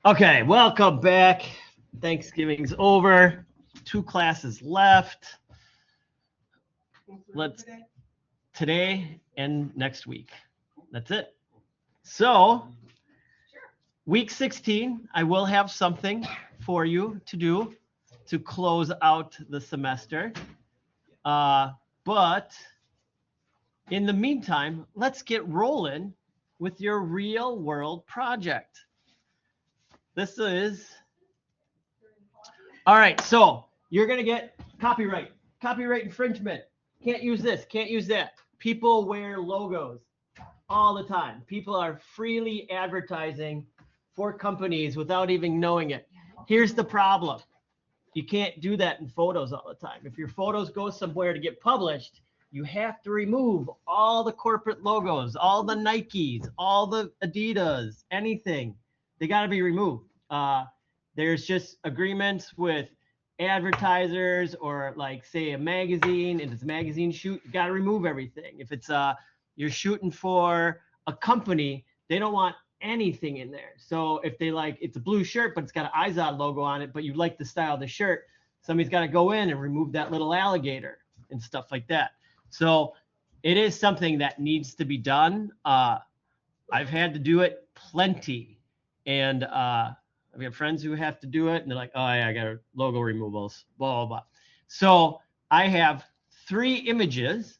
Okay, welcome back. Thanksgiving's over. 2 classes left. Let's today and next week. That's it. So, week 16, I will have something for you to do to close out the semester. But in the meantime, let's get rolling with your real world project. This is all right. So you're going to get copyright infringement. Can't use this, can't use that. People wear logos all the time. People are freely advertising for companies without even knowing it. Here's the problem. You can't do that in photos all the time. If your photos go somewhere to get published, you have to remove all the corporate logos, all the Nikes, all the Adidas, anything. They got to be removed. There's just agreements with advertisers or like say a magazine, if it's a magazine shoot, you got to remove everything. If it's you're shooting for a company, they don't want anything in there. So if they like, it's a blue shirt, but it's got an Izod logo on it, but you like the style of the shirt, somebody's got to go in and remove that little alligator and stuff like that. So it is something that needs to be done. I've had to do it plenty. And we have friends who have to do it, and they're like, oh, yeah, I got logo removals, blah, blah, blah. So I have 3 images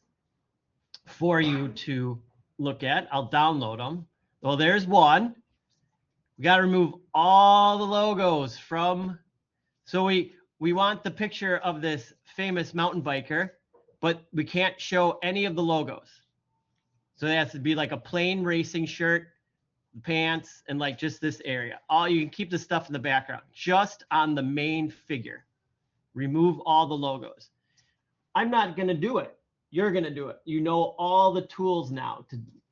for you to look at. I'll download them. Well, there's one. We got to remove all the logos from. So we want the picture of this famous mountain biker, but we can't show any of the logos. So it has to be like a plain racing shirt, pants, and like just this area. You can keep the stuff in the background, just on the main figure. Remove all the logos. I'm not going to do it. You're going to do it. You know all the tools now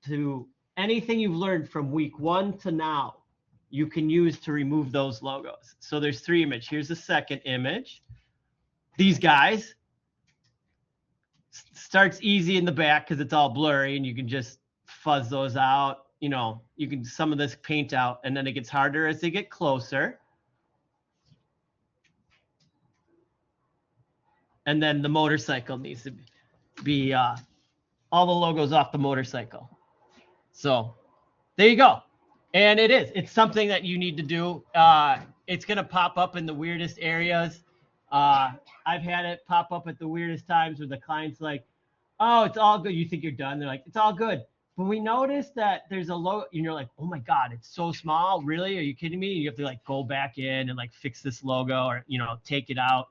to anything you've learned from week 1 to now, you can use to remove those logos. So there's 3 images. Here's the second image. These guys. Starts easy in the back because it's all blurry and you can just fuzz those out. You know, you can some of this paint out, and then it gets harder as they get closer. And then the motorcycle needs to be all the logos off the motorcycle. So there you go. And it's something that you need to do. It's going to pop up in the weirdest areas. I've had it pop up at the weirdest times where the client's like, oh, it's all good. You think you're done. They're like, it's all good. But we noticed that there's a logo, and you're like, oh my God, it's so small. Really? Are you kidding me? You have to like go back in and like fix this logo or, take it out.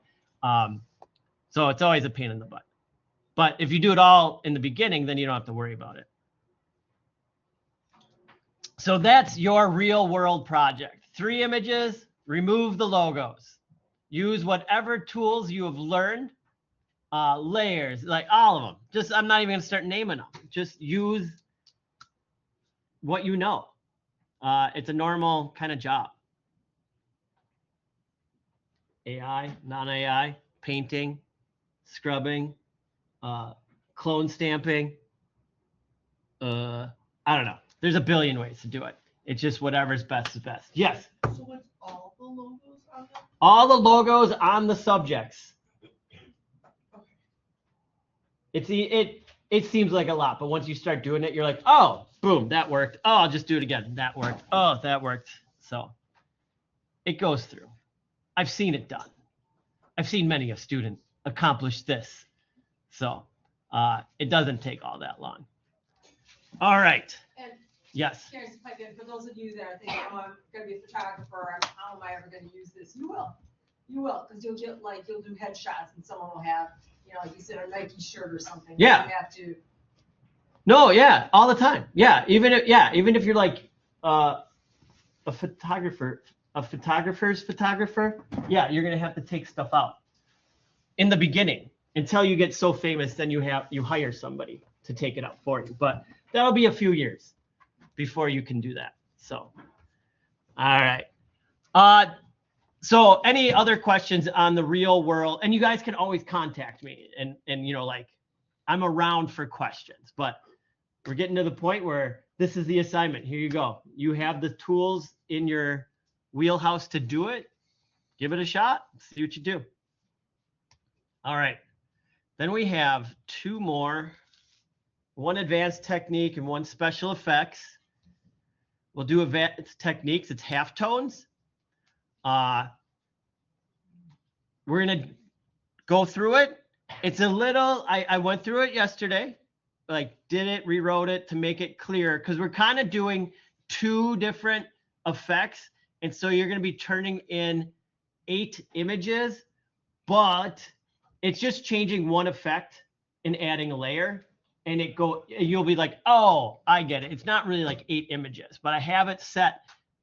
So it's always a pain in the butt. But if you do it all in the beginning, then you don't have to worry about it. So that's your real world project. 3 images, remove the logos. Use whatever tools you have learned, layers, like all of them. Just, I'm not even going to start naming them. Just use what you know. It's a normal kind of job. AI, non-AI, painting, scrubbing, clone stamping. I don't know. There's a billion ways to do it. It's just whatever's best is best. Yes? So what's all the logos on them? All the logos on the subjects. It seems like a lot, but once you start doing it, you're like, oh, boom, that worked. Oh, I'll just do it again. That worked. Oh, that worked. So it goes through. I've seen it done. I've seen many a student accomplish this. So it doesn't take all that long. All right. And yes. Curious if I could, for those of you that are thinking, oh, I'm going to be a photographer, how am I ever going to use this? You will, because you'll do headshots and someone will have, like you said, a Nike shirt or something. Yeah. You have to. No, yeah, all the time. Yeah, even if you're like a photographer, a photographer's photographer, yeah, you're gonna have to take stuff out in the beginning until you get so famous. Then you hire somebody to take it out for you, but that'll be a few years before you can do that. So, all right. So any other questions on the real world? And you guys can always contact me, and like I'm around for questions. But we're getting to the point where this is the assignment. Here you go. You have the tools in your wheelhouse to do it, give it a shot, see what you do. All right. Then we have two more, one advanced technique and one special effects. We'll do advanced techniques. It's halftones. We're going to go through it. It's a little, I went through it yesterday, like did it, rewrote it to make it clear, because we're kind of doing two different effects. And so you're going to be turning in 8 images, but it's just changing one effect and adding a layer, and you'll be like, oh, I get it. It's not really like 8 images, but I have it set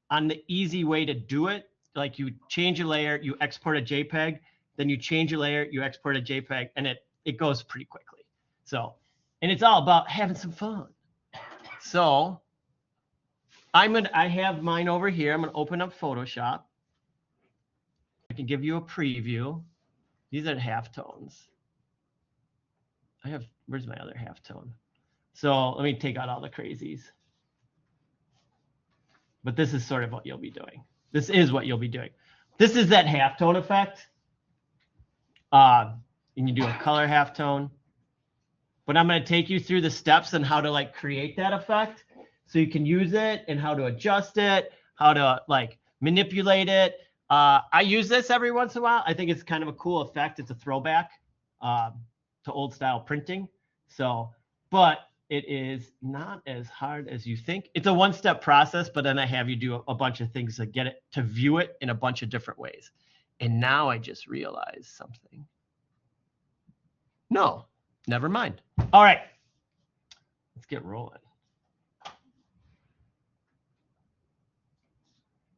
on the easy way to do it. Like you change a layer, you export a JPEG, then you change a layer, you export a JPEG, and it goes pretty quickly. So, and it's all about having some fun. So I have mine over here. I'm gonna open up Photoshop. I can give you a preview. These are halftones. Where's my other halftone? So let me take out all the crazies. But this is sort of what you'll be doing. This is what you'll be doing. This is that halftone effect. And you do a color halftone. But I'm going to take you through the steps on how to like create that effect so you can use it, and how to adjust it, how to like manipulate it. I use this every once in a while. I think it's kind of a cool effect. It's a throwback to old style printing. So, but it is not as hard as you think. It's a one-step process, but then I have you do a bunch of things to get it to view it in a bunch of different ways. And now I just realized something. No, never mind. All right, let's get rolling.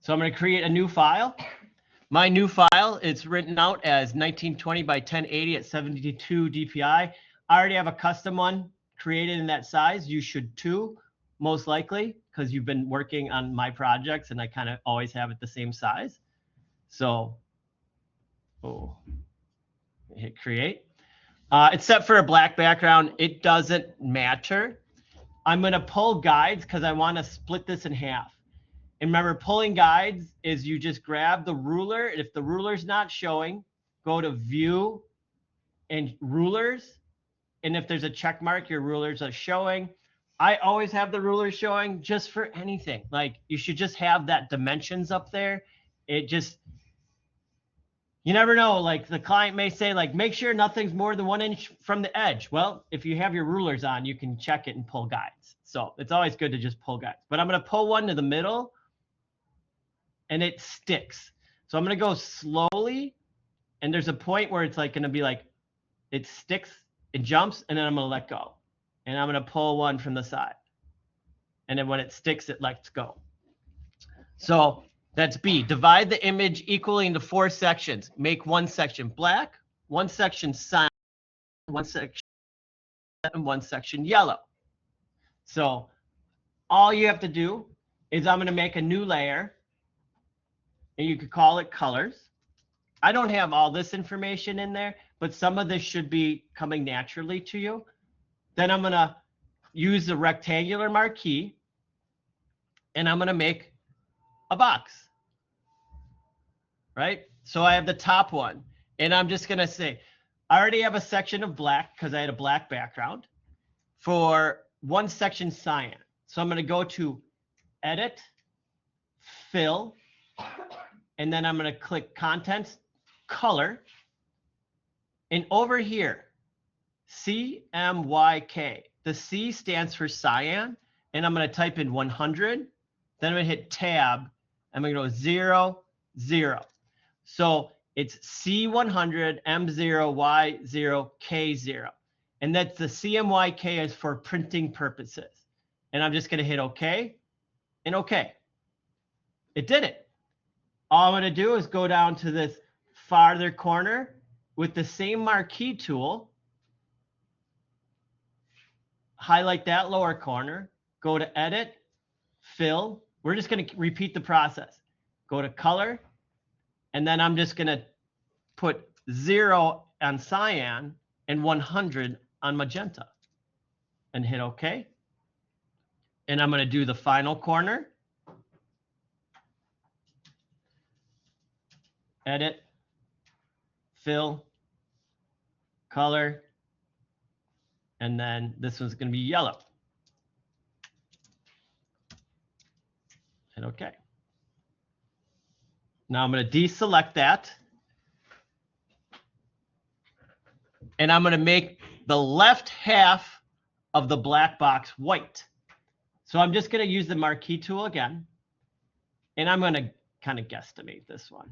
So I'm going to create a new file. My new file, it's written out as 1920 by 1080 at 72 DPI. I already have a custom one created in that size. You should too, most likely, because you've been working on my projects and I kind of always have it the same size. So, hit create. It's set for a black background. It doesn't matter. I'm going to pull guides because I want to split this in half. And remember, pulling guides is you just grab the ruler. And if the ruler's not showing, go to view and rulers. And if there's a check mark, your rulers are showing. I always have the ruler showing just for anything. Like you should just have that dimensions up there. It just, you never know. Like the client may say like, make sure nothing's more than 1 inch from the edge. Well, if you have your rulers on, you can check it and pull guides. So it's always good to just pull guides. But I'm going to pull one to the middle and it sticks. So I'm going to go slowly. And there's a point where it's like going to be like, it sticks, it jumps, and then I'm going to let go. And I'm going to pull one from the side. And then when it sticks, it lets go. So that's B. Divide the image equally into 4 sections. Make one section black, one section cyan, one section, and one section yellow. So all you have to do is I'm going to make a new layer, and you could call it colors. I don't have all this information in there, but some of this should be coming naturally to you. Then I'm going to use the rectangular marquee, and I'm going to make a box, right? So I have the top one, and I'm just going to say, I already have a section of black because I had a black background for one section cyan. So I'm going to go to edit, fill, and then I'm going to click contents, color, and over here, CMYK. The C stands for cyan, and I'm going to type in 100. Then I'm going to hit tab. I'm going to go 0, 0. So it's C100, M0, Y0, K0. And that's the CMYK is for printing purposes. And I'm just going to hit OK and OK. It did it. All I'm going to do is go down to this farther corner with the same marquee tool. Highlight that lower corner. Go to edit, fill. We're just going to repeat the process. Go to color. And then I'm just going to put 0 on cyan and 100 on magenta. And hit OK. And I'm going to do the final corner. edit, fill, color, and then this one's going to be yellow. Hit OK. Now I'm going to deselect that. And I'm going to make the left half of the black box white. So I'm just going to use the marquee tool again. And I'm going to kind of guesstimate this one.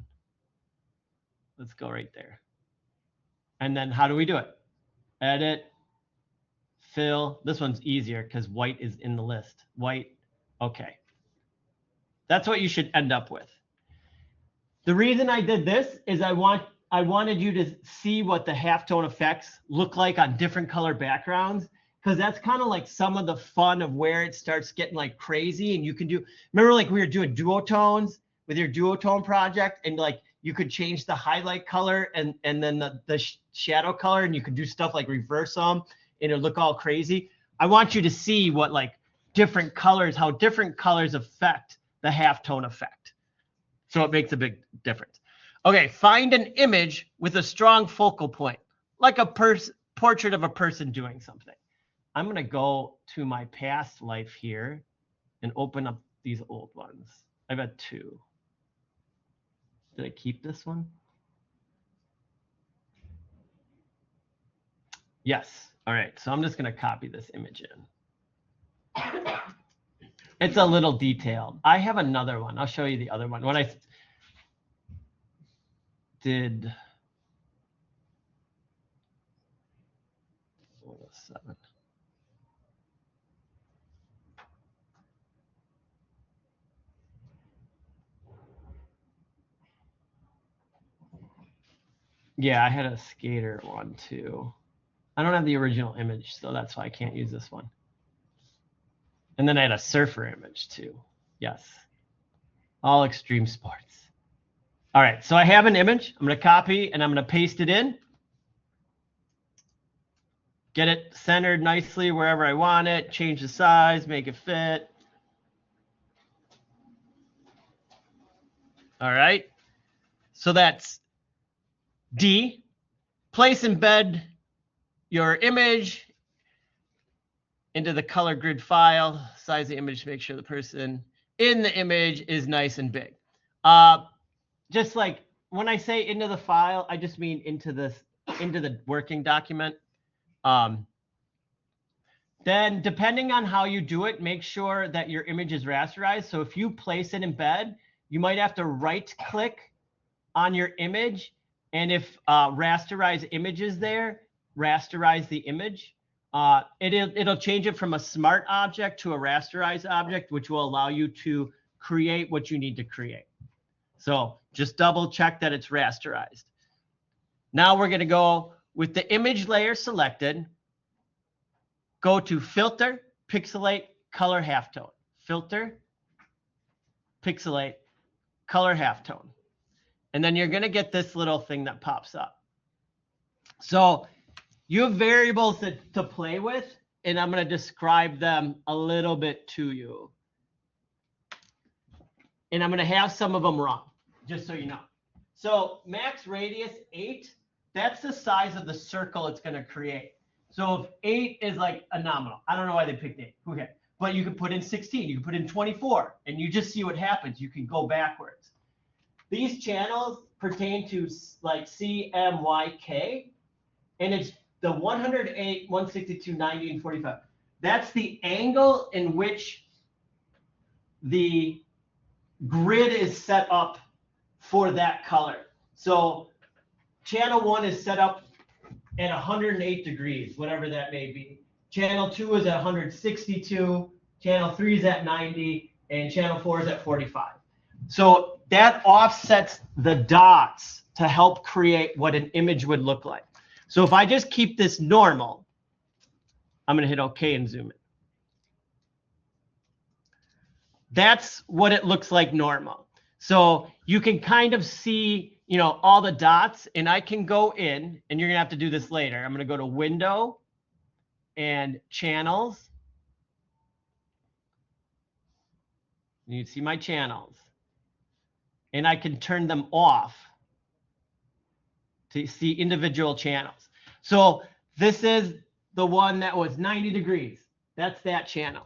Let's go right there. And then how do we do it? Edit, fill. This one's easier because white is in the list. White, OK. That's what you should end up with. The reason I did this is I wanted you to see what the halftone effects look like on different color backgrounds, because that's kind of like some of the fun of where it starts getting like crazy. And you can do, remember like we were doing duotones with your duotone project, and like you could change the highlight color and then the shadow color, and you could do stuff like reverse them and it'll look all crazy. I want you to see what like different colors, how different colors affect the halftone effect. So it makes a big difference. Okay, find an image with a strong focal point, like a portrait of a person doing something. I'm going to go to my past life here and open up these old ones. I've had two. Did I keep this one? Yes. All right, so I'm just going to copy this image in. It's a little detailed. I have another one. I'll show you the other one. When I did 7. Yeah, I had a skater one too. I don't have the original image, so that's why I can't use this one. And then I had a surfer image too. Yes. All extreme sports. All right, so I have an image. I'm going to copy and I'm going to paste it in. Get it centered nicely wherever I want it. Change the size, make it fit. All right. So that's D. Place embed your image into the color grid file. Size the image to make sure the person in the image is nice and big. Just like when I say into the file, I just mean into the working document. Then depending on how you do it, make sure that your image is rasterized. So if you place it in embed, you might have to right click on your image. And if rasterize image is there, rasterize the image. It'll change it from a smart object to a rasterized object, which will allow you to create what you need to create. So just double check that it's rasterized. Now we're going to go with the image layer selected. Go to Filter, Pixelate, Color Halftone. Filter, Pixelate, Color Halftone. And then you're going to get this little thing that pops up. So you have variables to play with, and I'm going to describe them a little bit to you. And I'm going to have some of them wrong, just so you know. So max radius 8, that's the size of the circle it's going to create. So if 8 is like a nominal, I don't know why they picked 8. Okay, but you can put in 16, you can put in 24, and you just see what happens. You can go backwards. These channels pertain to like CMYK, and it's the 108, 162, 90, and 45. That's the angle in which the grid is set up for that color. So channel 1 is set up at 108 degrees, whatever that may be. Channel 2 is at 162, channel 3 is at 90, and channel 4 is at 45. So that offsets the dots to help create what an image would look like. So if I just keep this normal, I'm going to hit OK and zoom in. That's what it looks like normal. So you can kind of see, you know, all the dots, and I can go in, and you're going to have to do this later. I'm going to go to Window and Channels. And you see my channels. And I can turn them off to see individual channels. So this is the one that was 90 degrees. That's that channel.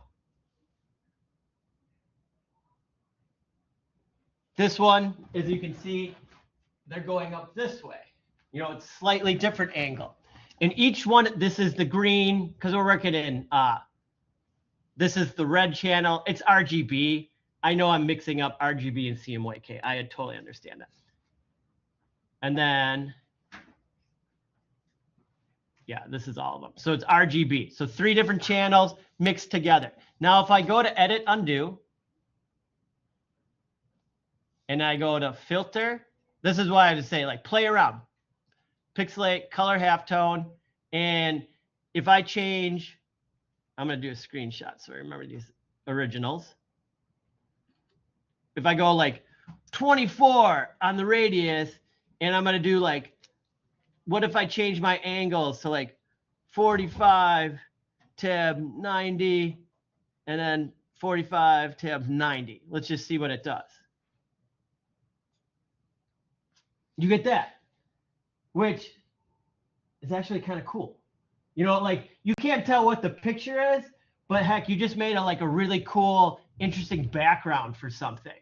This one, as you can see, they're going up this way. You know, it's slightly different angle. And each one, this is the green, because we're working in, this is the red channel. It's RGB. I know I'm mixing up RGB and CMYK. I totally understand that. And then, yeah, this is all of them. So it's RGB. So 3 different channels mixed together. Now, if I go to edit, undo, and I go to filter, this is why I just say, like, play around. Pixelate, color halftone. And if I change, I'm going to do a screenshot so I remember these originals. If I go like 24 on the radius, and I'm going to do like, what if I change my angles to like 45 tab 90 and then 45 tab 90? Let's just see what it does. You get that, which is actually kind of cool. You know, like you can't tell what the picture is, but heck, you just made a really cool, interesting background for something.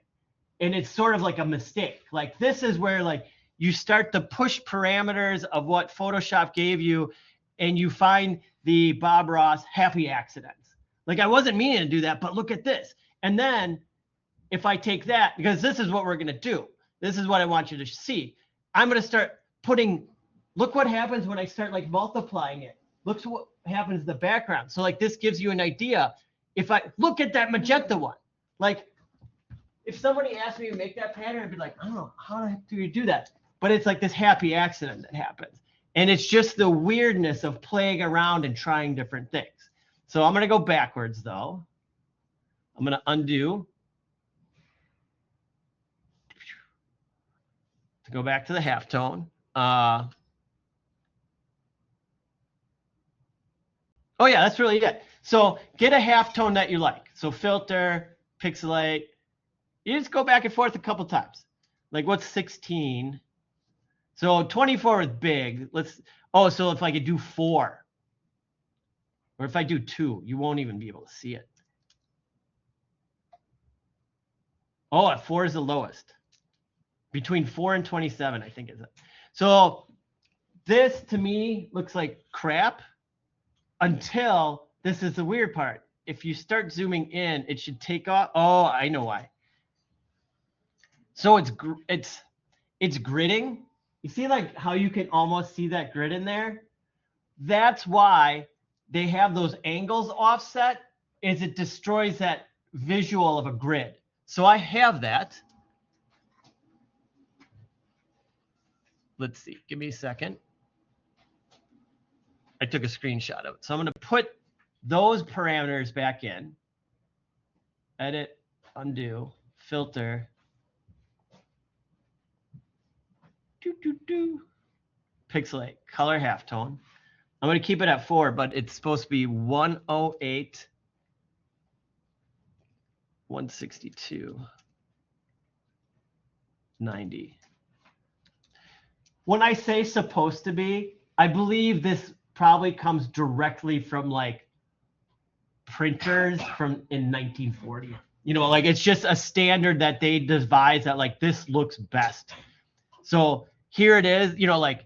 And it's sort of like a mistake. Like this is where like you start to push parameters of what Photoshop gave you, and you find the Bob Ross happy accidents. Like I wasn't meaning to do that, but look at this. And then if I take that, because this is what we're going to do. This is what I want you to see. I'm going to start putting, look what happens when I start like multiplying it. Look what happens in the background. So like this gives you an idea. If I look at that magenta one, like if somebody asked me to make that pattern, I'd be like, I don't know, how the heck do you do that? But it's like this happy accident that happens. And it's just the weirdness of playing around and trying different things. So I'm going to go backwards though. I'm going to undo. To go back to the halftone. Oh yeah, that's really it. So get a halftone that you like. So filter, pixelate. You just go back and forth a couple times. Like what's 16? So 24 is big. So if I could do 4, or if I do 2, you won't even be able to see it. Oh, 4 is the lowest. Between 4 and 27, I think is it. So this to me looks like crap until this is the weird part. If you start zooming in, it should take off. Oh, I know why. So it's gridding. You see like how you can almost see that grid in there? That's why they have those angles offset, is it destroys that visual of a grid. So I have that. Let's see, give me a second. I took a screenshot of it. So I'm going to put those parameters back in. Edit, undo, filter. Pixelate, color halftone. I'm going to keep it at 4, but it's supposed to be 108, 162, 90. When I say supposed to be, I believe this probably comes directly from like printers from in 1940. You know, like it's just a standard that they devised that like this looks best. So here it is, you know, like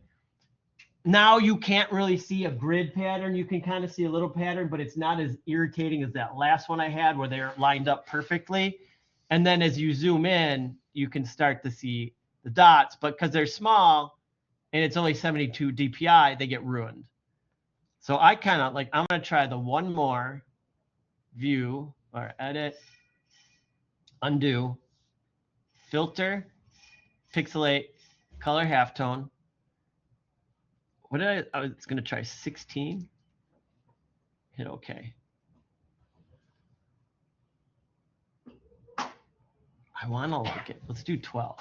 now you can't really see a grid pattern. You can kind of see a little pattern, but it's not as irritating as that last one I had where they're lined up perfectly. And then as you zoom in, you can start to see the dots, but because they're small and it's only 72 DPI, they get ruined. So I kind of like, I'm going to try the one more view or edit, undo, filter, pixelate, color halftone. What did I was going to try 16. Hit OK. I want to like it. Let's do 12.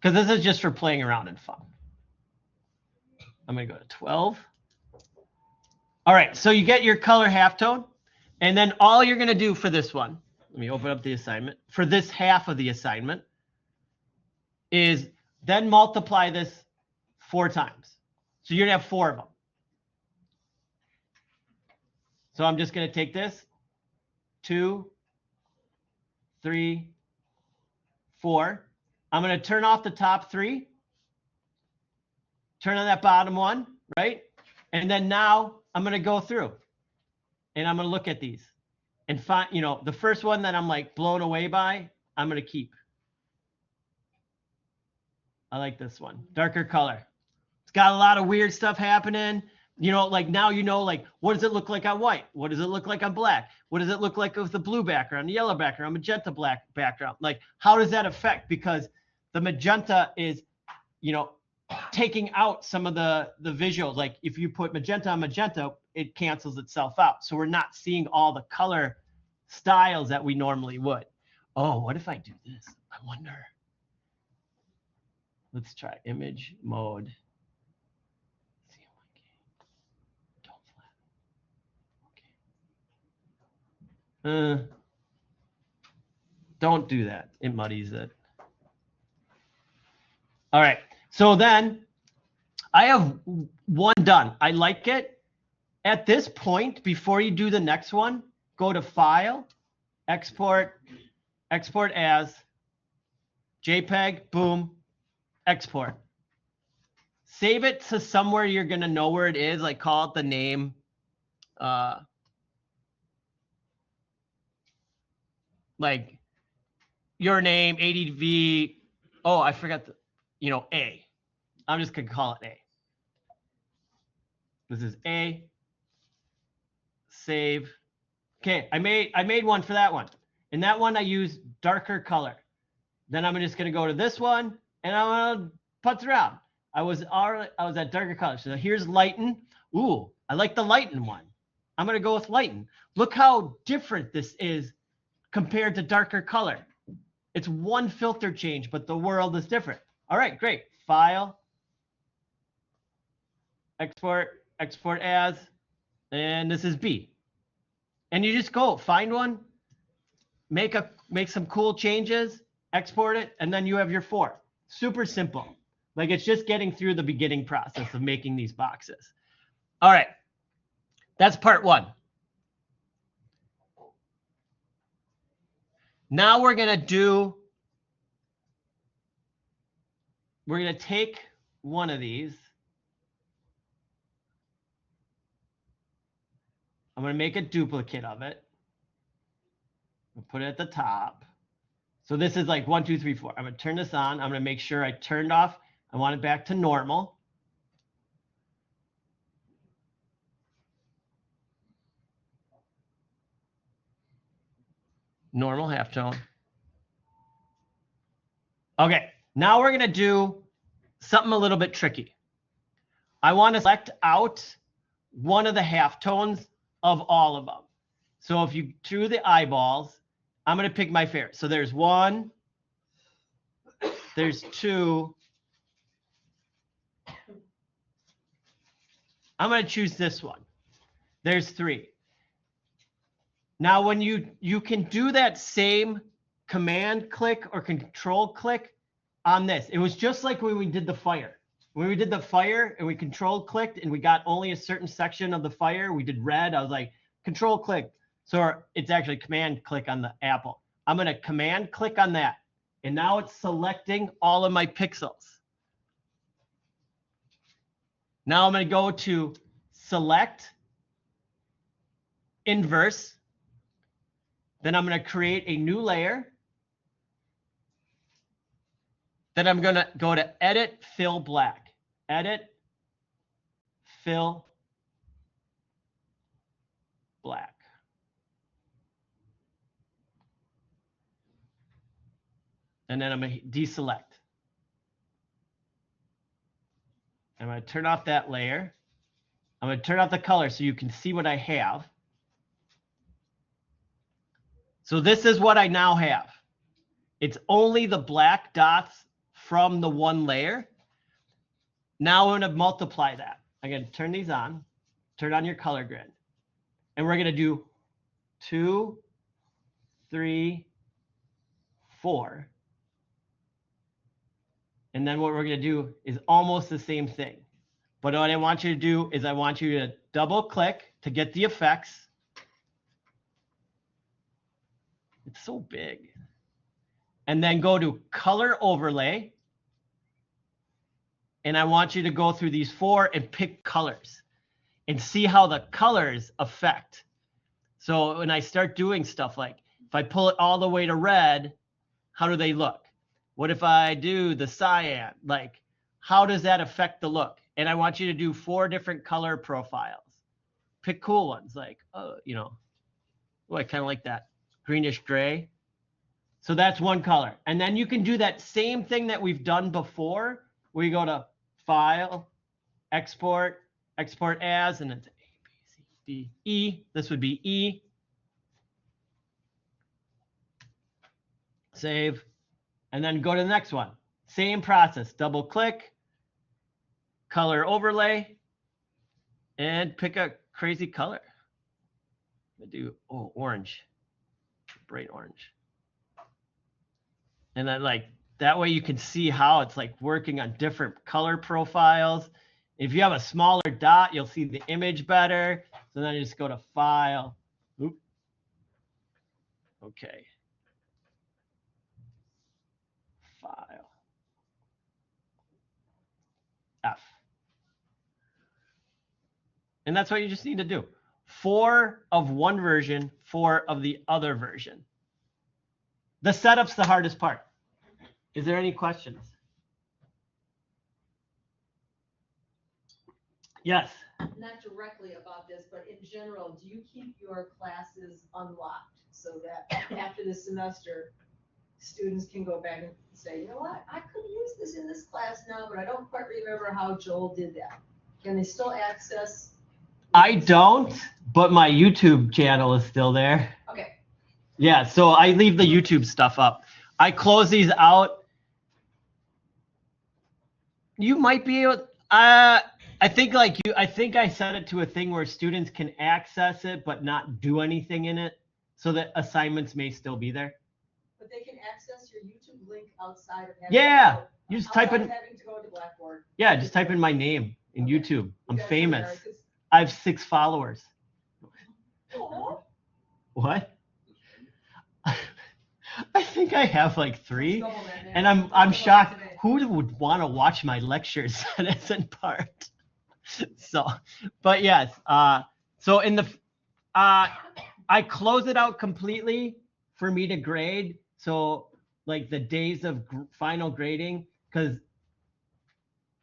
Because this is just for playing around and fun. I'm going to go to 12. All right, so you get your color halftone. And then all you're going to do for this one, let me open up the assignment. For this half of the assignment, is then multiply this 4 times. So you're gonna have 4 of them. So I'm just gonna take this, 2, 3, 4. I'm gonna turn off the top 3, turn on that bottom one, right? And then now I'm gonna go through and I'm gonna look at these and find, you know, the first one that I'm like blown away by, I'm gonna keep. I like this one, darker color. It's got a lot of weird stuff happening. You know, like now you know, like, what does it look like on white? What does it look like on black? What does it look like with the blue background, the yellow background, magenta black background? Like, how does that affect? Because the magenta is, you know, taking out some of the visuals. Like if you put magenta on magenta, it cancels itself out. So we're not seeing all the color styles that we normally would. Oh, what if I do this? I wonder. Let's try image mode. Don't do that. It muddies it. All right. So then I have one done. I like it. At this point, before you do the next one, go to File, Export, Export as, JPEG, boom, export. Save it to somewhere you're going to know where it is, like call it the name. Like your name, ADV. Oh, I forgot the, you know, A. I'm just going to call it A. This is A. Save. Okay, I made one for that one. And that one I use darker color. Then I'm just gonna go to this one and I'm gonna putz around. I was at darker color. So here's lighten. Ooh, I like the lighten one. I'm gonna go with lighten. Look how different this is compared to darker color. It's one filter change, but the world is different. All right, great. File, export, export as, and this is B. And you just go find one, make some cool changes, export it, and then you have your 4. Super simple. Like it's just getting through the beginning process of making these boxes. All right, that's part 1. Now we're gonna take one of these. I'm going to make a duplicate of it. I'll put it at the top. So this is like 1, 2, 3, 4. I'm going to turn this on. I'm going to make sure I turned off. I want it back to normal. Normal halftone. Okay, now we're going to do something a little bit tricky. I want to select out one of the halftones of all of them. So if you drew the eyeballs, I'm going to pick my favorite. So there's 1, there's 2. I'm going to choose this one. There's 3. Now when you can do that same command click or control click on this. It was just like when we did the fire. When we did the fire and we control clicked and we got only a certain section of the fire, we did red. I was like, control click. So it's actually command click on the apple. I'm going to command click on that. And now it's selecting all of my pixels. Now I'm going to go to select, inverse. Then I'm going to create a new layer. Then I'm going to go to edit, fill black. Edit, fill black. And then I'm going to deselect. I'm going to turn off that layer. I'm going to turn off the color so you can see what I have. So this is what I now have. It's only the black dots from the one layer. Now I'm going to multiply that. I'm going to turn these on, turn on your color grid. And we're going to do 2, 3, 4. And then what we're going to do is almost the same thing. But what I want you to do is I want you to double click to get the effects. It's so big. And then go to color overlay. And I want you to go through these 4 and pick colors and see how the colors affect. So when I start doing stuff like, if I pull it all the way to red, how do they look? What if I do the cyan? Like, how does that affect the look? And I want you to do 4 different color profiles. Pick cool ones, like, oh, you know, oh, I kind of like that greenish gray. So that's one color. And then you can do that same thing that we've done before, where you go to File, Export, Export As, and it's A, B, C, D, E. This would be E. Save. And then go to the next one. Same process. Double click, color overlay, and pick a crazy color. I'm gonna do, oh, orange, bright orange. And then like, that way you can see how it's like working on different color profiles. If you have a smaller dot, you'll see the image better. So then you just go to File. Oop. Okay. File. F. And that's what you just need to do. 4 of one version, 4 of the other version. The setup's the hardest part. Is there any questions? Yes. Not directly about this, but in general, do you keep your classes unlocked so that after this semester, students can go back and say, you know what, I could use this in this class now, but I don't quite remember how Joel did that. Can they still access? I don't, but my YouTube channel is still there. Okay. Yeah, so I leave the YouTube stuff up. I close these out. You might be able, I think like you, I think I set it to a thing where students can access it, but not do anything in it, so that assignments may still be there. But they can access your YouTube link outside of having Yeah, to go, you just type in, having to go to Blackboard. yeah, just type in my name in Okay. YouTube. I'm You guys famous. are, 'cause- I have 6 followers. Aw. What? I think I have like 3. Double that, man. And I'm Double shocked. today. Who would want to watch my lectures that isn't part? So, but yes. So in the, I close it out completely for me to grade. So like the days of final grading, because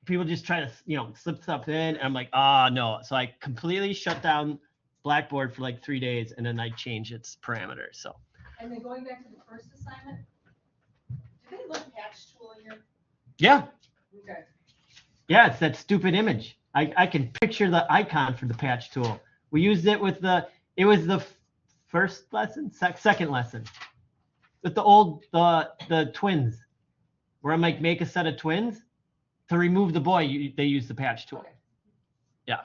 people just try to, you know, slip stuff in. And I'm like, no. So I completely shut down Blackboard for like 3 days, and then I change its parameters. So. And then going back to the first assignment, do they look patch tool in here? Yeah. Okay. Yeah, it's that stupid image. I can picture the icon for the patch tool. We used it with it was the first lesson, second lesson. With the twins, where I'm like, make a set of twins. To remove the boy, they use the patch tool. Okay. Yeah.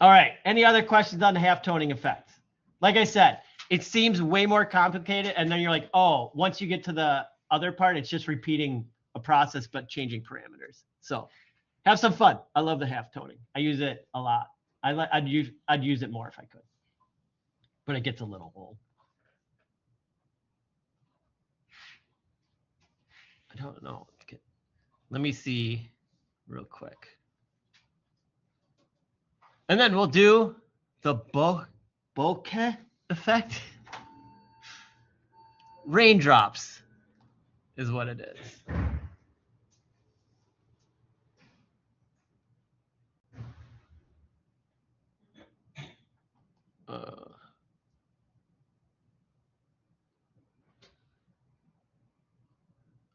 All right, any other questions on the half-toning effects? Like I said, it seems way more complicated, and then you're like, oh, once you get to the other part, it's just repeating a process, but changing parameters. So have some fun. I love the half-toning. I use it a lot. I'd use it more if I could, but it gets a little old. I don't know. Let me see real quick. And then we'll do the bokeh effect. Raindrops is what it is.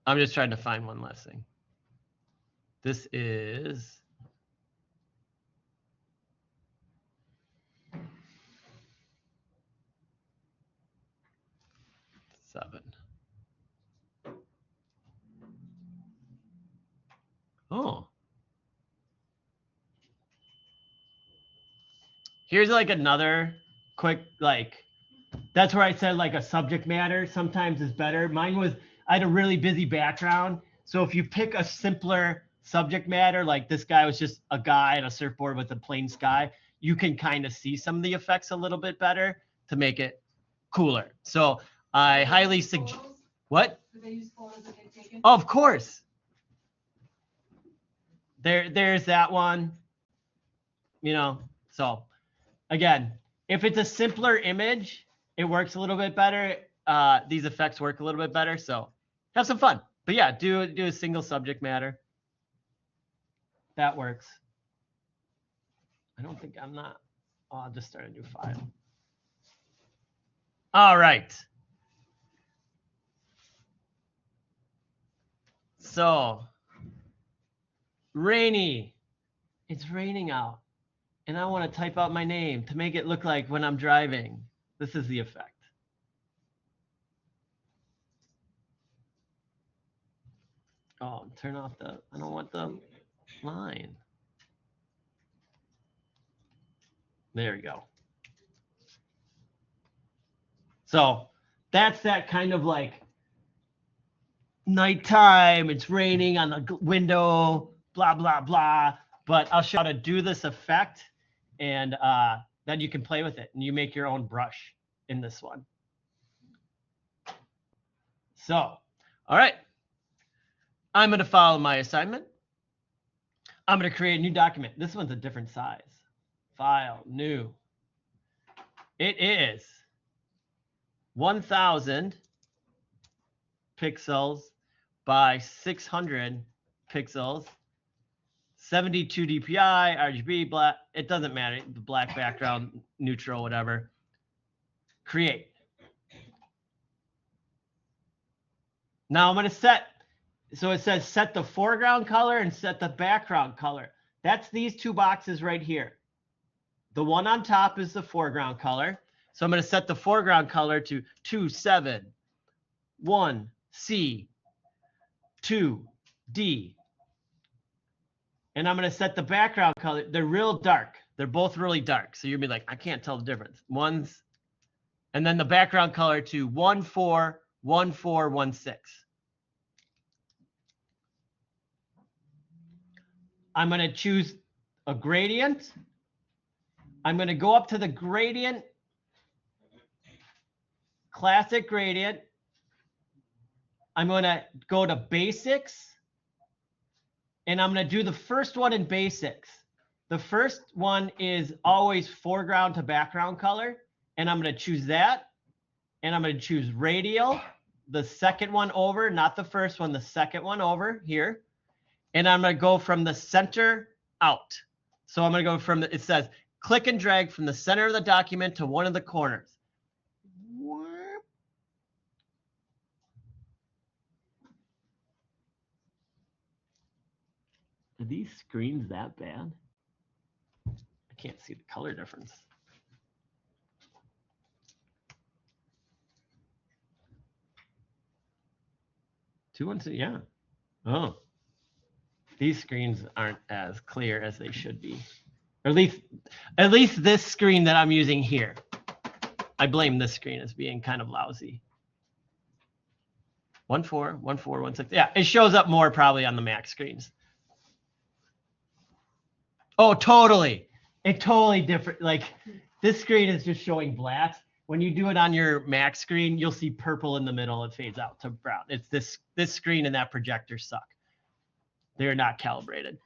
I'm just trying to find one last thing. This is seven. Oh. Here's like another quick, like, that's where I said like a subject matter sometimes is better. Mine was, I had a really busy background. So if you pick a simpler subject matter, like this guy was just a guy on a surfboard with a plain sky, you can kind of see some of the effects a little bit better to make it cooler. So I highly suggest. What? Do they use photos that get taken? Of course. There's that one. So again, if it's a simpler image, it works a little bit better. These effects work a little bit better. So have some fun. But yeah, do a single subject matter. That works. I don't think I'm not. Oh, I'll just start a new file. All right. So rainy. It's raining out. And I want to type out my name to make it look like when I'm driving. This is the effect. Oh, turn off I don't want the line. There we go. So that's that kind of like nighttime, it's raining on the window, blah, blah, blah. But I'll show you how to do this effect, and then you can play with it and you make your own brush in this one. So, all right. I'm going to follow my assignment. I'm going to create a new document. This one's a different size. File, new. It is 1,000 pixels by 600 pixels, 72 DPI, RGB, black. It doesn't matter. The black background, neutral, whatever. Create. Now I'm going to set. So it says set the foreground color and set the background color. That's these two boxes right here. The one on top is the foreground color. So I'm going to set the foreground color to 271C 2D. And I'm going to set the background color. They're real dark. They're both really dark. So you'll be like, I can't tell the difference. And then the background color to 141416. I'm going to choose a gradient. I'm going to go up to the gradient, classic gradient. I'm going to go to basics, and I'm going to do the first one in basics. The first one is always foreground to background color, and I'm going to choose that. And I'm going to choose radial, the second one over, not the first one, the second one over here. And I'm going to go from the center out. So I'm going to go from it says click and drag from the center of the document to one of the corners. Are these screens that bad? I can't see the color difference. Yeah. Oh. These screens aren't as clear as they should be. Or at least this screen that I'm using here. I blame this screen as being kind of lousy. 141416. Yeah, it shows up more probably on the Mac screens. Oh, totally. It totally different. Like this screen is just showing black. When you do it on your Mac screen, you'll see purple in the middle. It fades out to brown. It's this screen and that projector suck. They're not calibrated.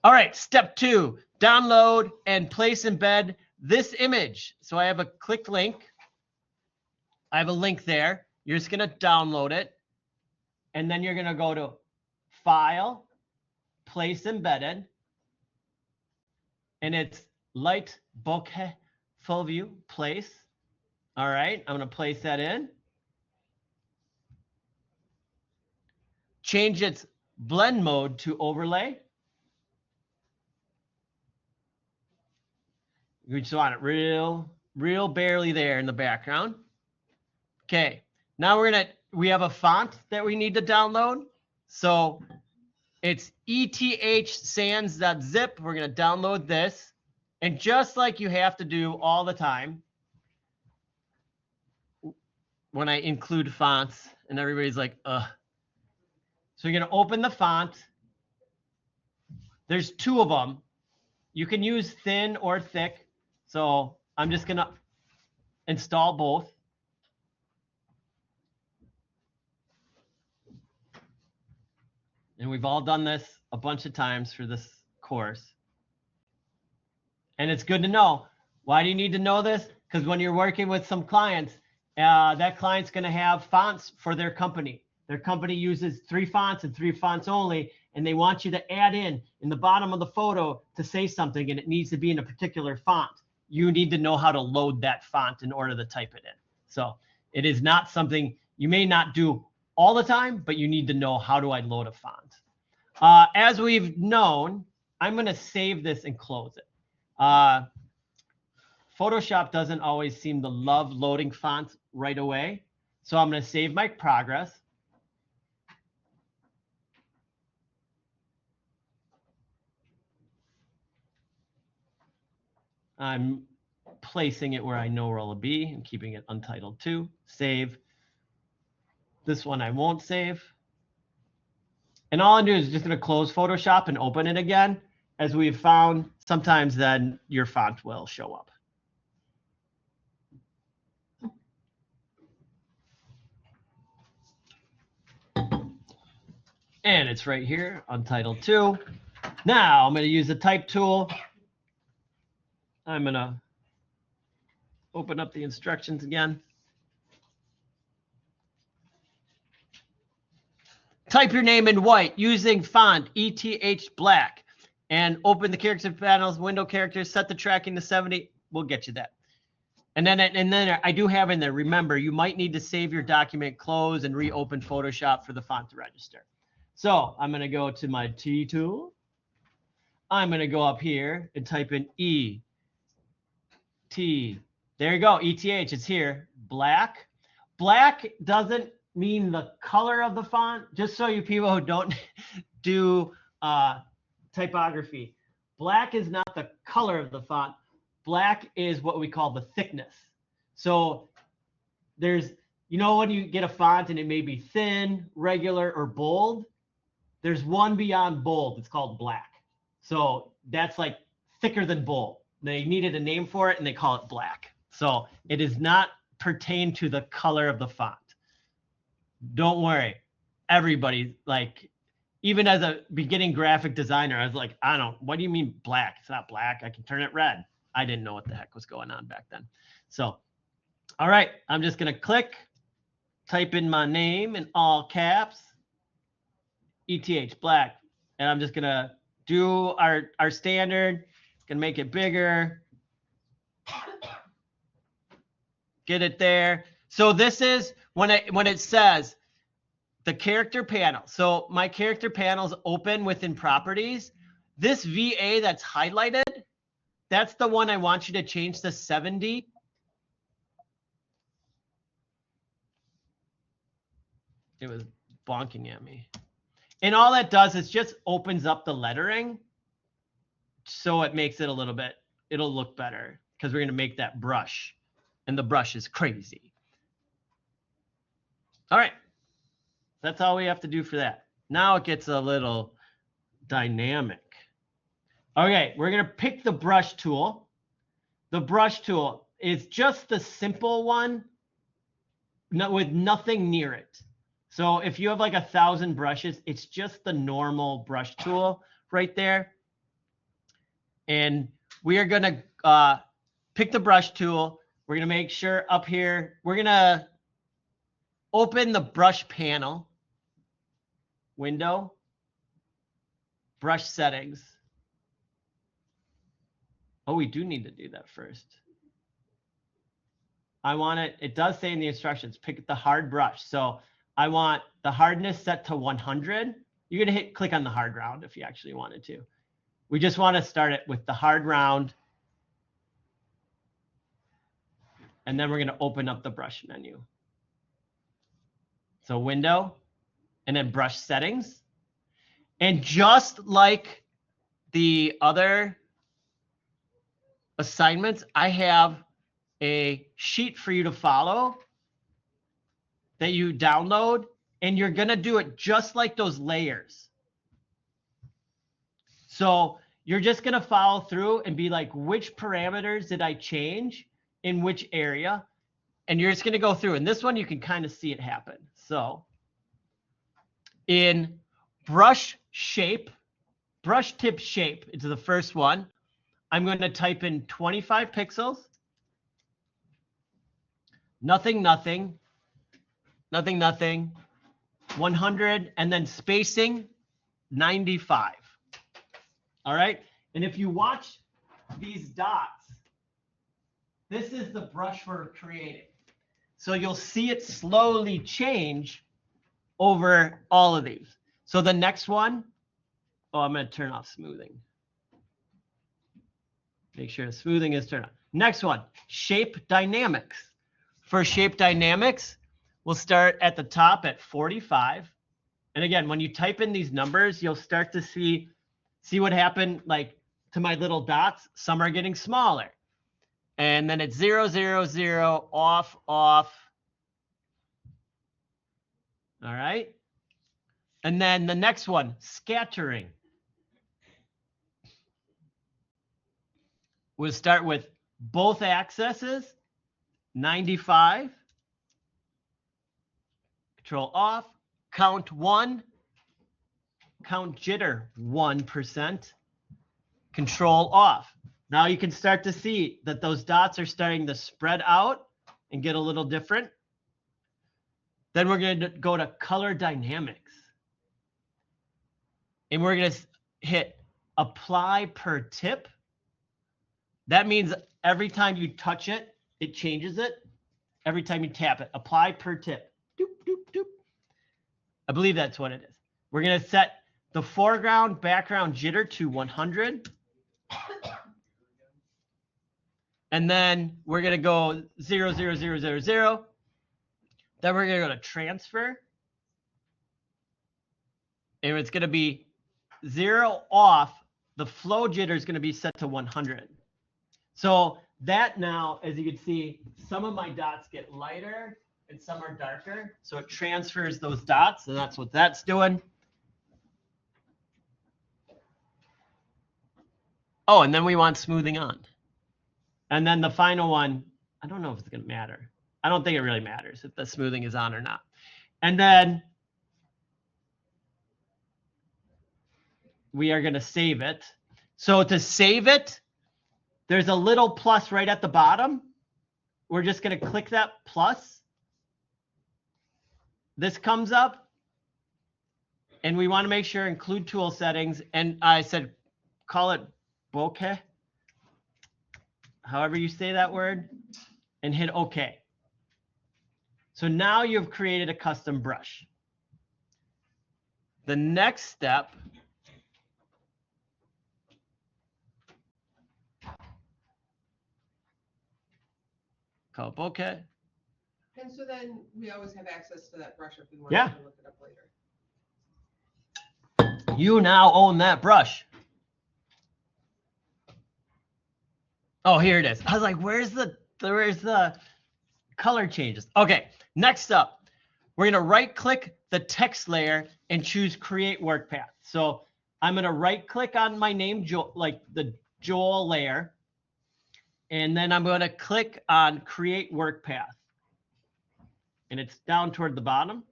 All right, step 2, download and place embed this image. So I have a click link. I have a link there. You're just going to download it. And then you're going to go to File, Place Embedded. And it's Light Bokeh Full View, Place. All right, I'm going to place that in. Change its blend mode to overlay. We just want it real barely there in the background. Okay, now we have a font that we need to download. So it's eth-sans.zip. We're going to download this. And just like you have to do all the time when I include fonts and everybody's like, ugh. So you're going to open the font. There's two of them. You can use thin or thick. So I'm just going to install both. And we've all done this a bunch of times for this course. And it's good to know. Why do you need to know this? Because when you're working with some clients, that client's going to have fonts for their company. Their company uses 3 fonts and 3 fonts only, and they want you to add in the bottom of the photo to say something, and it needs to be in a particular font. You need to know how to load that font in order to type it in. So it is not something you may not do all the time, but you need to know, how do I load a font? As we've known, I'm going to save this and close it. Photoshop doesn't always seem to love loading fonts right away. So I'm going to save my progress. I'm placing it where I know where it'll be and keeping it untitled too. Save. This one I won't save. And all I'm doing is just going to close Photoshop and open it again. As we've found, sometimes then your font will show up. And it's right here, Untitled 2. Now I'm going to use the type tool. I'm going to open up the instructions again. Type your name in white using font ETH black and open the character panels, window characters, set the tracking to 70. We'll get you that. And then I do have in there, remember, you might need to save your document, close, and reopen Photoshop for the font to register. So I'm going to go to my T tool. I'm going to go up here and type in E, T. There you go, ETH, it's here, black. Black doesn't mean the color of the font, just so you people who don't do typography. Black is not the color of the font. Black is what we call the thickness. So there's, you know, when you get a font and it may be thin, regular, or bold, there's one beyond bold. It's called black. So that's like thicker than bold. They needed a name for it and they call it black. So it does not pertain to the color of the font. Don't worry. Everybody, like, even as a beginning graphic designer, I was like, what do you mean black? It's not black. I can turn it red. I didn't know what the heck was going on back then. So, all right, I'm just going to click, type in my name in all caps, ETH, black. And I'm just going to do our standard, going to make it bigger. Get it there. So this is when it says the character panel. So my character panel is open within properties. This VA that's highlighted, that's the one I want you to change to 70. It was bonking at me. And all that does is just opens up the lettering. So it makes it a little bit, it'll look better because we're going to make that brush. And the brush is crazy. All right. That's all we have to do for that. Now it gets a little dynamic. Okay, we're going to pick the brush tool. The brush tool is just the simple one with nothing near it. So if you have like 1,000 brushes, it's just the normal brush tool right there. And we are going to pick the brush tool. We're going to make sure up here, we're going to open the brush panel window, brush settings. Oh, we do need to do that first. I want it does say in the instructions, pick the hard brush. So I want the hardness set to 100. You're going to click on the hard round if you actually wanted to. We just want to start it with the hard round. And then we're going to open up the brush menu. So window, and then brush settings. And just like the other assignments, I have a sheet for you to follow that you download. And you're going to do it just like those layers. So you're just going to follow through and be like, which parameters did I change in which area? And you're just going to go through. And this one, you can kind of see it happen. So in brush shape, brush tip shape, it's the first one. I'm going to type in 25 pixels. Nothing, nothing. Nothing, nothing. 100, and then spacing 95. All right. And if you watch these dots, this is the brush we're creating. So you'll see it slowly change over all of these. So the next one, oh, I'm going to turn off smoothing. Make sure the smoothing is turned on. Next one, shape dynamics. For shape dynamics, we'll start at the top at 45. And again, when you type in these numbers, you'll start to see what happened like to my little dots. Some are getting smaller. And then it's 0, 0, 0, off, off. All right. And then the next one, scattering. We'll start with both axes, 95. Control off, count 1, count jitter 1%, control off. Now you can start to see that those dots are starting to spread out and get a little different. Then we're going to go to color dynamics. And we're going to hit apply per tip. That means every time you touch it, it changes it. Every time you tap it, apply per tip. Doop, doop, doop. I believe that's what it is. We're going to set the foreground background jitter to 100. And then we're going to go 0, 0, 0, 0, 0. Then we're going to go to transfer. And it's going to be 0 off. The flow jitter is going to be set to 100. So that now, as you can see, some of my dots get lighter and some are darker. So it transfers those dots, and that's what that's doing. Oh, and then we want smoothing on. And then the final one, I don't know if it's going to matter. I don't think it really matters if the smoothing is on or not. And then we are going to save it. So to save it, there's a little plus right at the bottom. We're just going to click that plus. This comes up. And we want to make sure include tool settings. And I said, call it bokeh, however you say that word, and hit OK. So now you've created a custom brush. The next step call it bokeh. And so then we always have access to that brush if we want Yeah. to look it up later. You now own that brush. Oh, here it is. I was like, where's the color changes? Okay, next up, we're gonna right click the text layer and choose create work path. So I'm gonna right click on my name, like the Joel layer. And then I'm gonna click on create work path. And it's down toward the bottom.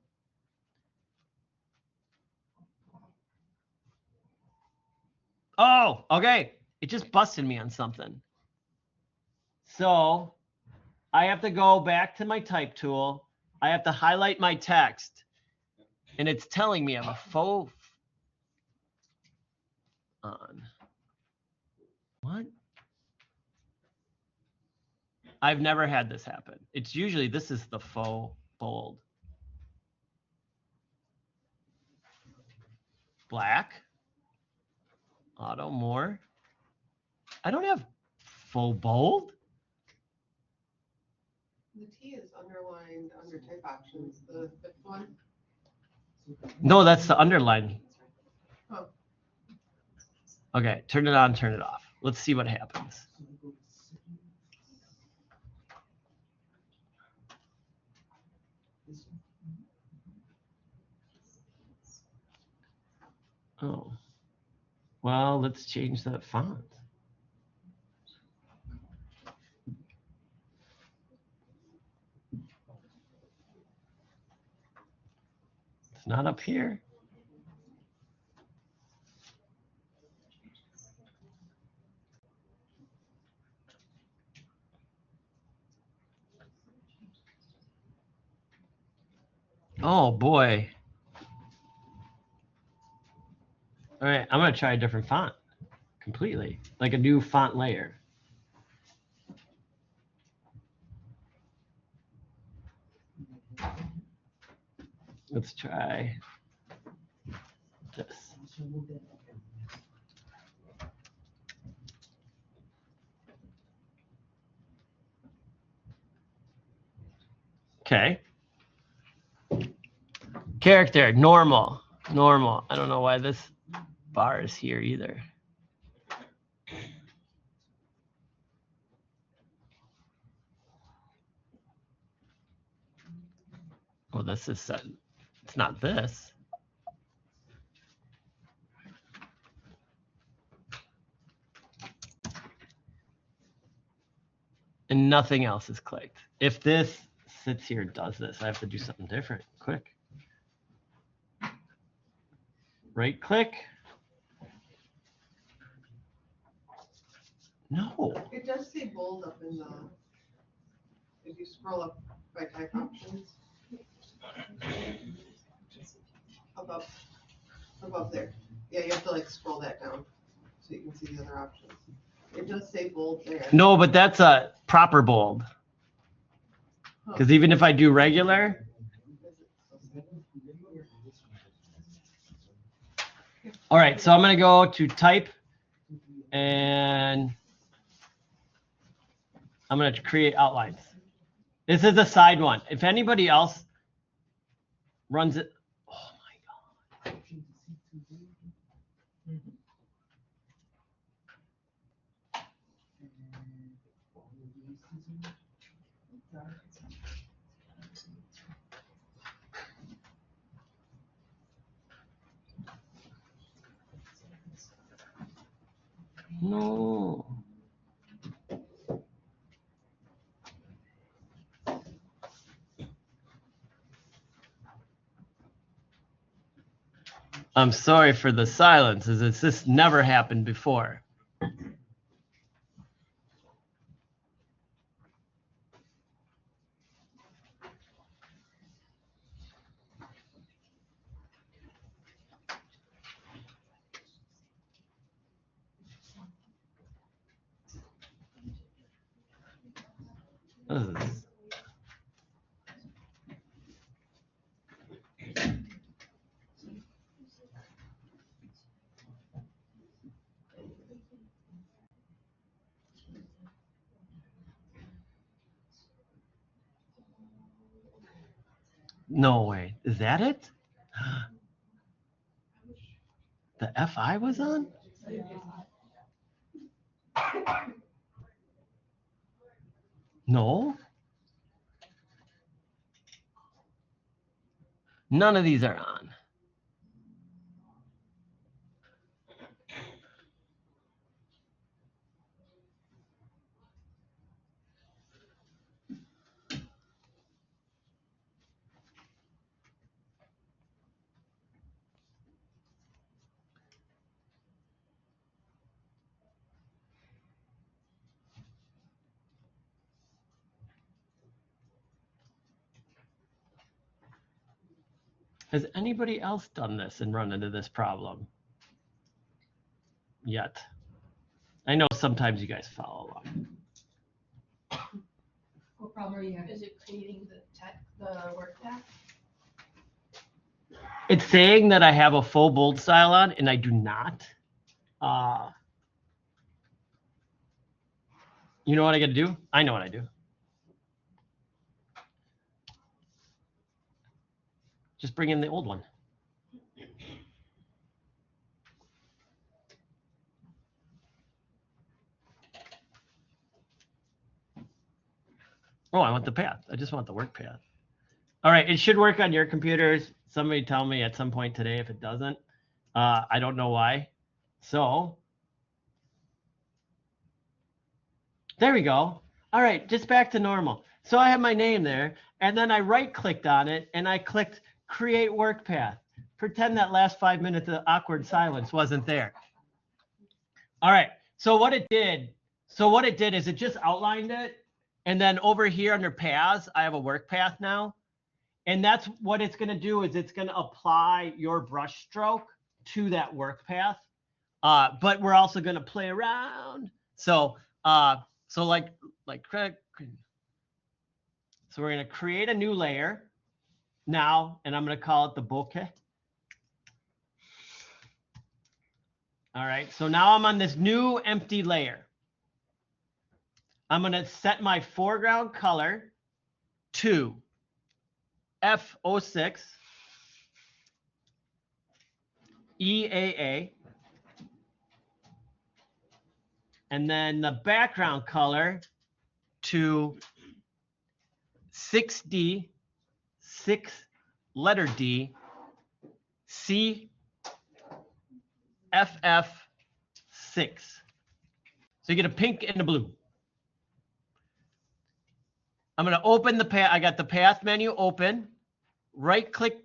Oh, okay. It just busted me on something. So I have to go back to my type tool. I have to highlight my text. And it's telling me I'm a faux on. What? I've never had this happen. It's usually, this is the faux bold. Black. Auto more. I don't have full bold. The T is underlined under type options, the fifth one. No, that's the underline. Oh. Okay, turn it on, turn it off. Let's see what happens. Oh, well, let's change that font. It's not up here. Oh boy. All right, I'm gonna try a different font completely, like a new font layer. Let's try this. Okay. Character, normal. Normal. I don't know why this bar is here either. Well, this is set. It's not this. And nothing else is clicked. If this sits here and does this, I have to do something different. Quick. Right click. No. It does say bold up in the, if you scroll up by type options. Above there. Yeah, you have to like scroll that down so you can see the other options. It does say bold there. No, but that's a proper bold. Huh. Because even if I do regular, all right, so I'm going to go to type and I'm going to create outlines. This is a side one. If anybody else runs it, oh my God. No. I'm sorry for the silence, as this never happened before. This is- No way. Is that it? The FI was on? No. None of these are on. Has anybody else done this and run into this problem yet? I know sometimes you guys follow along. What problem are you having? Is it creating the work path? It's saying that I have a full bold style on and I do not. You know what I got to do? I know what I do. Just bring in the old one. Oh, I want the path. I just want the work path. All right, it should work on your computers. Somebody tell me at some point today if it doesn't. I don't know why. So there we go. All right, just back to normal. So I have my name there, and then I right-clicked on it, and I clicked Create Work Path. Pretend that last 5 minutes of awkward silence wasn't there. All right, so what it did is it just outlined it, and then over here under paths, I have a work path now. And that's what it's going to do is it's going to apply your brush stroke to that work path. But we're also going to play around. So like so we're going to create a new layer now, and I'm going to call it the bokeh. All right, so now I'm on this new empty layer. I'm going to set my foreground color to F06 EAA, and then the background color to 6D, 6 letter D, C FF6. So you get a pink and a blue. I'm going to open the path. I got the path menu open. Right click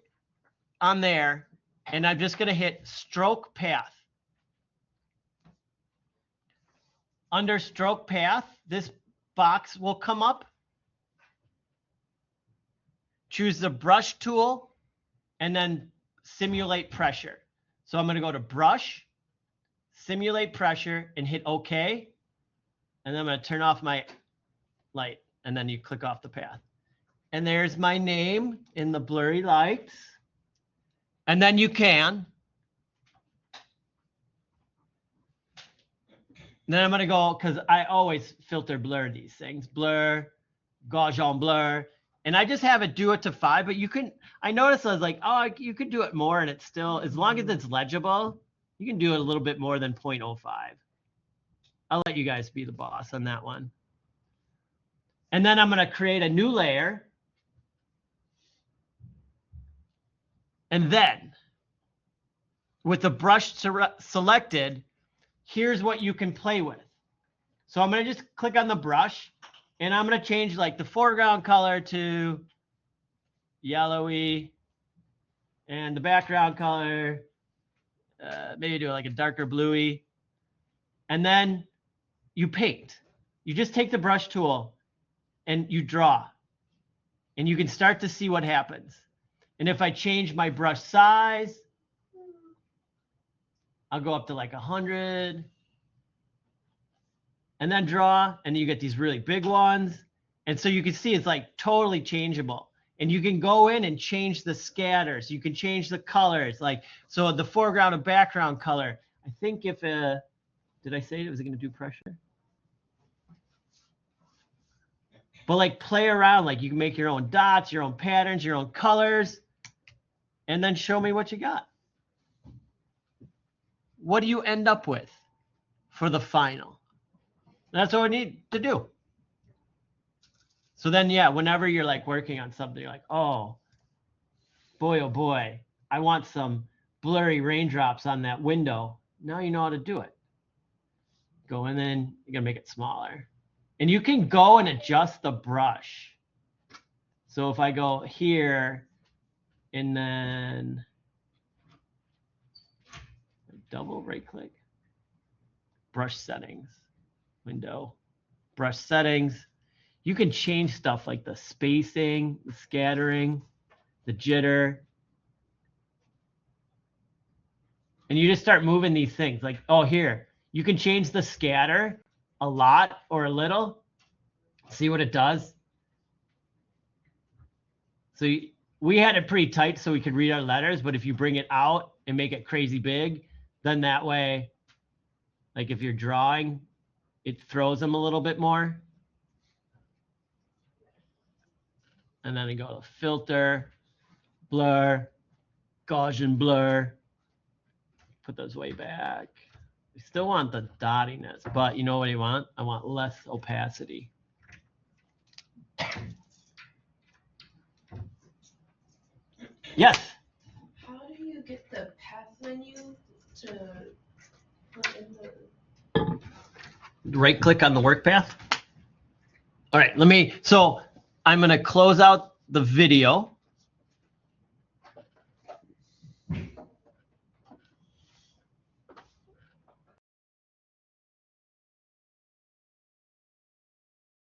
on there, and I'm just going to hit stroke path. Under stroke path, this box will come up. Choose the brush tool and then simulate pressure. So I'm going to go to brush, simulate pressure, and hit OK. And then I'm going to turn off my light, and then you click off the path. And there's my name in the blurry lights. And then you can. Then I'm going to go, because I always filter blur these things. Blur, Gaussian blur. And I just have it do it to 5, but you can, I noticed I was like, oh, you could do it more, and it's still, as long as it's legible, you can do it a little bit more than 0.05. I'll let you guys be the boss on that one. And then I'm going to create a new layer. And then, with the brush selected, here's what you can play with. So I'm going to just click on the brush, and I'm going to change like the foreground color to yellowy, and the background color, maybe do like a darker bluey. And then you paint. You just take the brush tool and you draw, and you can start to see what happens. And if I change my brush size, I'll go up to like 100, and then draw, and you get these really big ones. And so you can see it's like totally changeable. And you can go in and change the scatters. You can change the colors. Like, so the foreground and background color. I think if, did I say it was going to do pressure? But like play around, like you can make your own dots, your own patterns, your own colors, and then show me what you got. What do you end up with for the final? That's what we need to do. So then, yeah, whenever you're like working on something, you're like, oh boy, I want some blurry raindrops on that window. Now you know how to do it. Go in, then you're gonna make it smaller. And you can go and adjust the brush. So if I go here and then double right click, brush settings, window, brush settings. You can change stuff like the spacing, the scattering, the jitter. And you just start moving these things like, oh, here, you can change the scatter a lot or a little. See what it does. So we had it pretty tight so we could read our letters, but if you bring it out and make it crazy big, then that way, like if you're drawing, it throws them a little bit more. And then I go to filter, blur, Gaussian blur, put those way back. I still want the dottiness, but you know what I want? I want less opacity. Yes? How do you get the path menu to put in the? Right click on the work path. All right, so I'm gonna close out the video.